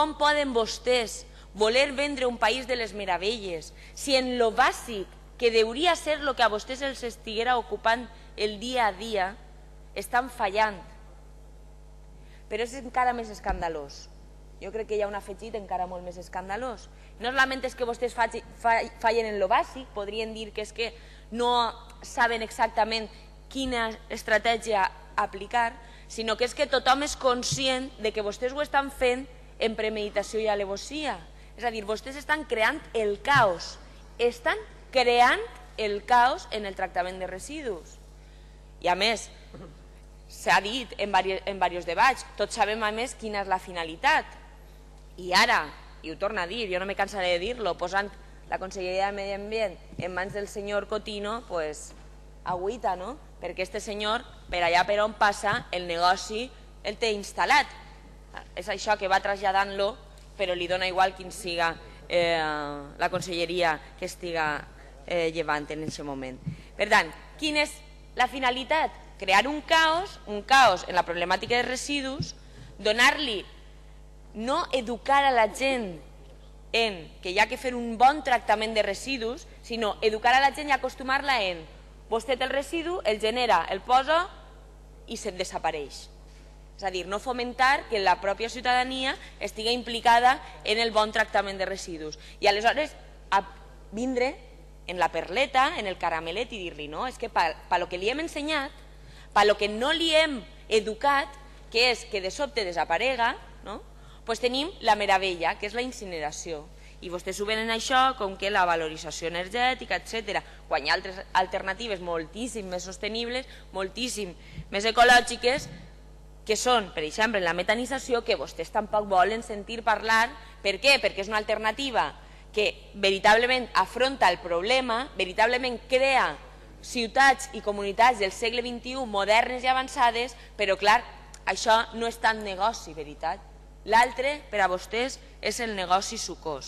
com poden vostès voler vendre un país de les meravelles si en lo bàsic, que hauria de ser el que a vostès els estiguera ocupant el dia a dia, estan fallant? Però és encara més escandalós. Jo crec que hi ha un afegit encara molt més escandalós. No solament és que vostès fallen en lo bàsic, podrien dir que és que no saben exactament quina estratègia aplicar, sinó que és que tothom és conscient de que vostès ho estan fent en premeditació i alevosia. És a dir, vostès estan creant el caos. Estan creant el caos en el tractament de residus. I a més, s'ha dit en diversos debats, tots sabem a més quina és la finalitat. I ara, i ho torno a dir, jo no me cansaré de dir-lo, posant la Conselleria de Medi Ambient en mans del senyor Cotino, pues, agüita, no? Perquè este senyor, per allà per on passa, el negoci el té instal·lat. És això que va traslladant-lo, però li dona igual quin siga la conselleria que estiga llevant en aquest moment. Per tant, quina és la finalitat? Crear un caos en la problemàtica de residus, donar-li, no educar a la gent en que hi ha que fer un bon tractament de residus, sinó educar a la gent i acostumar-la en vostè té el residu, el genera, el posa i se'n desapareix. És a dir, no fomentar que la pròpia ciutadania estigui implicada en el bon tractament de residus. I aleshores vindre en la perleta, en el caramelet i dir-li no, és que per lo que li hem ensenyat, per lo que no li hem educat, que és que de sobte desaparega, doncs tenim la meravella, que és la incineració. I vostès ho venen això com que la valorització energètica, etc. Quan hi ha altres alternatives moltíssim més sostenibles, moltíssim més ecològiques, que són, per exemple, la metanització, que vostès tampoc volen sentir parlar. Per què? Perquè és una alternativa que veritablement afronta el problema, veritablement crea ciutats i comunitats del segle XXI modernes i avançades, però clar, això no és tant negoci, veritat? L'altre, per a vostès, és el negoci sucós.